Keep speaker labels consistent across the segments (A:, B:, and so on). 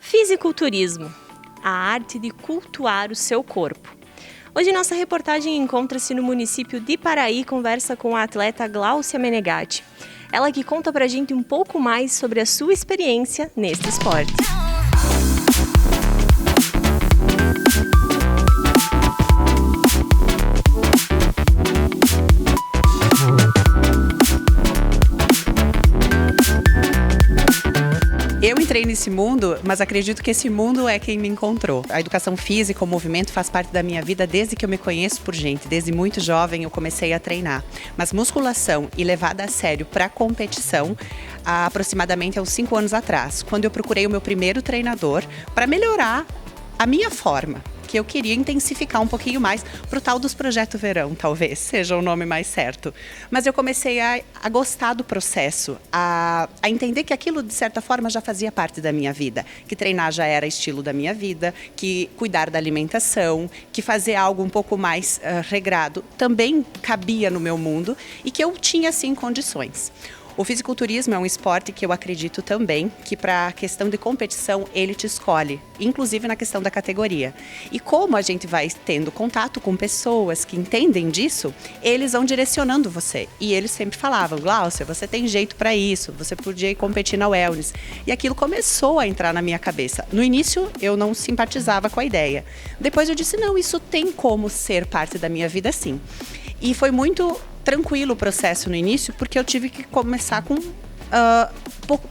A: Fisiculturismo, a arte de cultuar o seu corpo. Hoje nossa reportagem encontra-se no município de Paraí e conversa com a atleta Gláucia Menegatti. Ela que conta pra gente um pouco mais sobre a sua experiência neste esporte.
B: Eu entrei nesse mundo, mas acredito que esse mundo é quem me encontrou. A educação física, o movimento faz parte da minha vida desde que eu me conheço por gente. Desde muito jovem eu comecei a treinar. Mas musculação e levada a sério para competição, há aproximadamente há uns 5 anos atrás, quando eu procurei o meu primeiro treinador para melhorar a minha forma, que eu queria intensificar um pouquinho mais para o tal dos Projeto Verão, talvez seja o nome mais certo. Mas eu comecei a gostar do processo, a entender que aquilo, de certa forma, já fazia parte da minha vida, que treinar já era estilo da minha vida, que cuidar da alimentação, que fazer algo um pouco mais regrado também cabia no meu mundo e que eu tinha, sim, condições. O fisiculturismo é um esporte que eu acredito também que para a questão de competição ele te escolhe, inclusive na questão da categoria. E como a gente vai tendo contato com pessoas que entendem disso, eles vão direcionando você. E eles sempre falavam, Gláucia, você tem jeito para isso, você podia ir competir na wellness. E aquilo começou a entrar na minha cabeça. No início eu não simpatizava com a ideia. Depois eu disse, não, isso tem como ser parte da minha vida sim. E foi muito tranquilo o processo no início, porque eu tive que começar com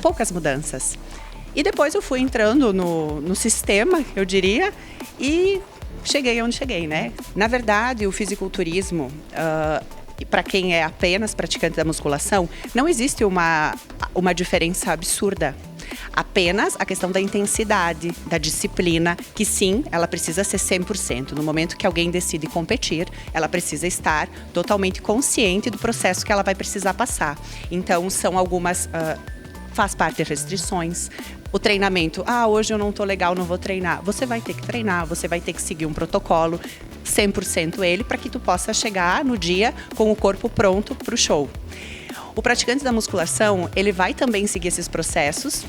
B: poucas mudanças. E depois eu fui entrando no sistema, eu diria, e cheguei onde cheguei, né? Na verdade, o fisiculturismo, para quem é apenas praticante da musculação, não existe uma diferença absurda. Apenas a questão da intensidade, da disciplina, que sim, ela precisa ser 100%. No momento que alguém decide competir, ela precisa estar totalmente consciente do processo que ela vai precisar passar. Então, são algumas... faz parte de restrições. O treinamento, hoje eu não estou legal, não vou treinar. Você vai ter que treinar, você vai ter que seguir um protocolo, 100% ele, para que tu possa chegar no dia com o corpo pronto para o show. O praticante da musculação, ele vai também seguir esses processos.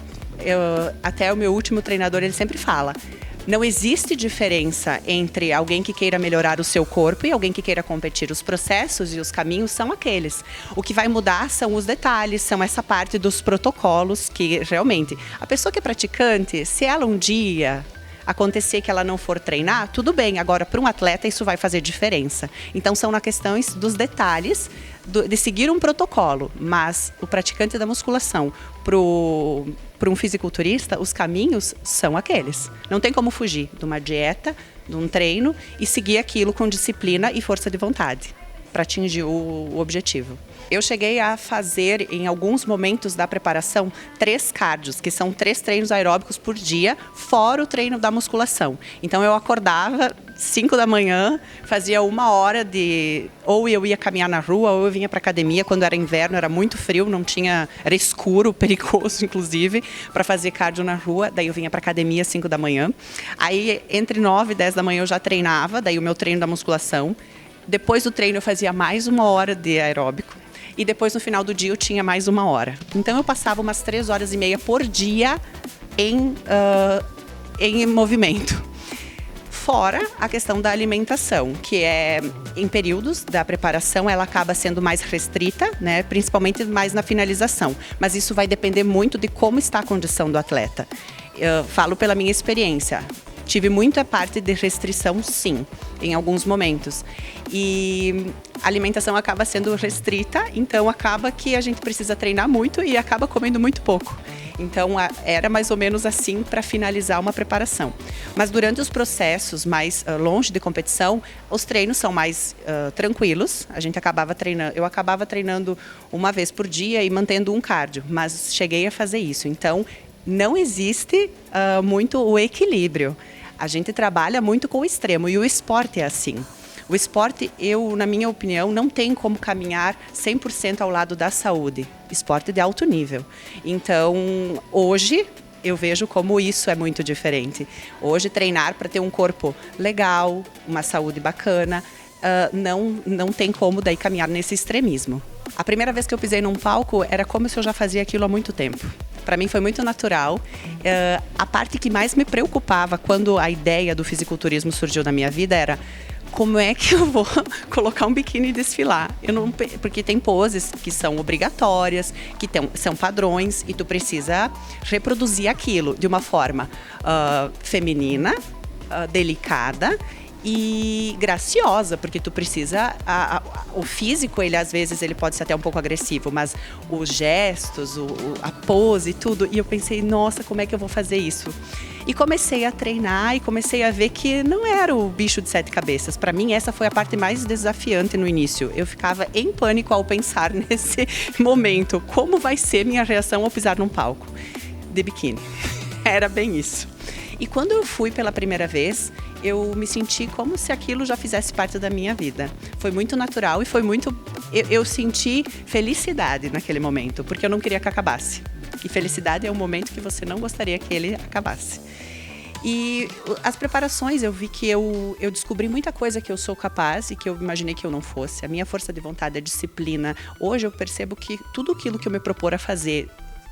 B: Até o meu último treinador, ele sempre fala, não existe diferença entre alguém que queira melhorar o seu corpo e alguém que queira competir. Os processos e os caminhos são aqueles. O que vai mudar são os detalhes, são essa parte dos protocolos que realmente... A pessoa que é praticante, se ela um dia acontecer que ela não for treinar, tudo bem. Agora, para um atleta, isso vai fazer diferença. Então, são na questões dos detalhes de seguir um protocolo. Mas o praticante da musculação, para um fisiculturista, os caminhos são aqueles. Não tem como fugir de uma dieta, de um treino e seguir aquilo com disciplina e força de vontade para atingir o objetivo. Eu cheguei a fazer, em alguns momentos da preparação, 3 cardios, que são 3 treinos aeróbicos por dia, fora o treino da musculação. Então eu acordava 5 da manhã, fazia 1 hora de... Ou eu ia caminhar na rua, ou eu vinha para academia. Quando era inverno, era muito frio, não tinha... Era escuro, perigoso, inclusive, para fazer cardio na rua. Daí eu vinha para academia às 5 da manhã. Aí, entre 9 e 10 da manhã, eu já treinava, daí o meu treino da musculação. Depois do treino, eu fazia mais 1 hora de aeróbico. E depois, no final do dia, eu tinha mais 1 hora. Então, eu passava umas 3 horas e meia por dia em movimento. Fora a questão da alimentação, que é, em períodos da preparação, ela acaba sendo mais restrita, né? Principalmente mais na finalização. Mas isso vai depender muito de como está a condição do atleta. Eu falo pela minha experiência. Tive muita parte de restrição, sim, em alguns momentos. E a alimentação acaba sendo restrita, então acaba que a gente precisa treinar muito e acaba comendo muito pouco. Então, era mais ou menos assim para finalizar uma preparação. Mas durante os processos mais longe de competição, os treinos são mais tranquilos. Eu acabava treinando 1 vez por dia e mantendo um cardio, mas cheguei a fazer isso. Então, não existe muito o equilíbrio. A gente trabalha muito com o extremo e o esporte é assim. O esporte, na minha opinião, não tem como caminhar 100% ao lado da saúde. Esporte de alto nível. Então, hoje, eu vejo como isso é muito diferente. Hoje, treinar para ter um corpo legal, uma saúde bacana, não tem como daí caminhar nesse extremismo. A primeira vez que eu pisei num palco era como se eu já fazia aquilo há muito tempo. Para mim foi muito natural. A parte que mais me preocupava quando a ideia do fisiculturismo surgiu na minha vida era: como é que eu vou colocar um biquíni e desfilar? Porque tem poses que são obrigatórias, que são padrões, e tu precisa reproduzir aquilo de uma forma feminina, delicada e graciosa, porque tu precisa, o físico, ele às vezes ele pode ser até um pouco agressivo, mas os gestos, a pose, tudo, e eu pensei, nossa, como é que eu vou fazer isso? E comecei a treinar e comecei a ver que não era o bicho de 7 cabeças. Para mim, essa foi a parte mais desafiante no início. Eu ficava em pânico ao pensar nesse momento, como vai ser minha reação ao pisar num palco de biquíni. Era bem isso. E quando eu fui pela primeira vez, eu me senti como se aquilo já fizesse parte da minha vida. Foi muito natural e foi muito... Eu senti felicidade naquele momento, porque eu não queria que acabasse. E felicidade é um momento que você não gostaria que ele acabasse. E as preparações, eu vi que eu descobri muita coisa que eu sou capaz e que eu imaginei que eu não fosse. A minha força de vontade, a disciplina. Hoje eu percebo que tudo aquilo que eu me propor a fazer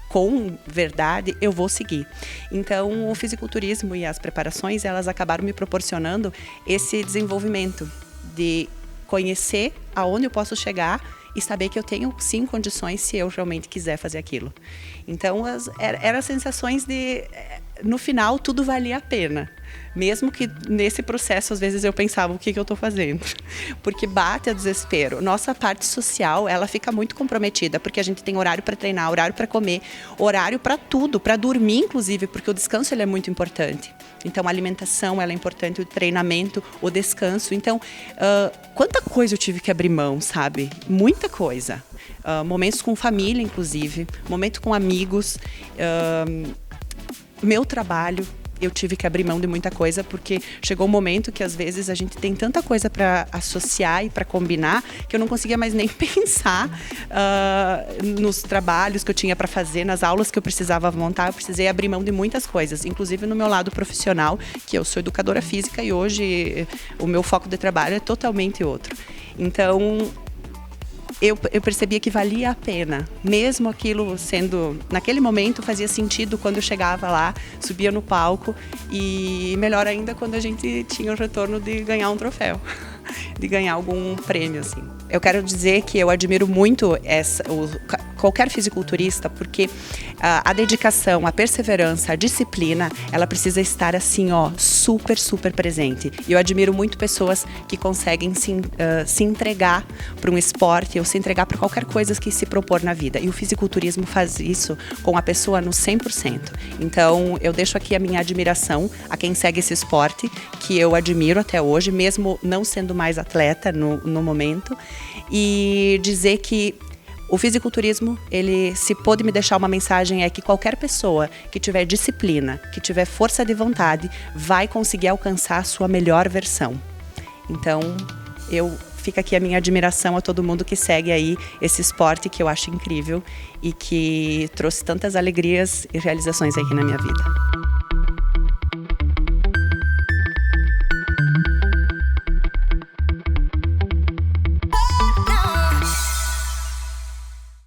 B: com verdade, eu vou seguir. Então, o fisiculturismo e as preparações, elas acabaram me proporcionando esse desenvolvimento de conhecer aonde eu posso chegar e saber que eu tenho, sim, condições se eu realmente quiser fazer aquilo. Então, eram sensações de... No final, tudo valia a pena. Mesmo que nesse processo, às vezes, eu pensava, o que eu estou fazendo? Porque bate a desespero. Nossa parte social, ela fica muito comprometida, porque a gente tem horário para treinar, horário para comer, horário para tudo, para dormir, inclusive, porque o descanso ele é muito importante. Então, a alimentação ela é importante, o treinamento, o descanso. Então, quanta coisa eu tive que abrir mão, sabe? Muita coisa. Momentos com família, inclusive, momentos com amigos, meu trabalho, eu tive que abrir mão de muita coisa, porque chegou um momento que às vezes a gente tem tanta coisa para associar e para combinar, que eu não conseguia mais nem pensar nos trabalhos que eu tinha para fazer, nas aulas que eu precisava montar. Eu precisei abrir mão de muitas coisas, inclusive no meu lado profissional, que eu sou educadora física e hoje o meu foco de trabalho é totalmente outro. Então, eu percebia que valia a pena, mesmo aquilo sendo, naquele momento fazia sentido quando eu chegava lá, subia no palco, e melhor ainda quando a gente tinha o retorno de ganhar um troféu, de ganhar algum prêmio, assim. Eu quero dizer que eu admiro muito qualquer fisiculturista, porque a dedicação, a perseverança, a disciplina, ela precisa estar assim, ó, super, super presente. E eu admiro muito pessoas que conseguem se entregar para um esporte ou se entregar para qualquer coisa que se propor na vida. E o fisiculturismo faz isso com a pessoa no 100%. Então, eu deixo aqui a minha admiração a quem segue esse esporte, que eu admiro até hoje, mesmo não sendo mais atleta no momento. E dizer que o fisiculturismo, ele, se pôde me deixar uma mensagem, é que qualquer pessoa que tiver disciplina, que tiver força de vontade, vai conseguir alcançar a sua melhor versão. Então, fica aqui a minha admiração a todo mundo que segue aí esse esporte que eu acho incrível e que trouxe tantas alegrias e realizações aqui na minha vida.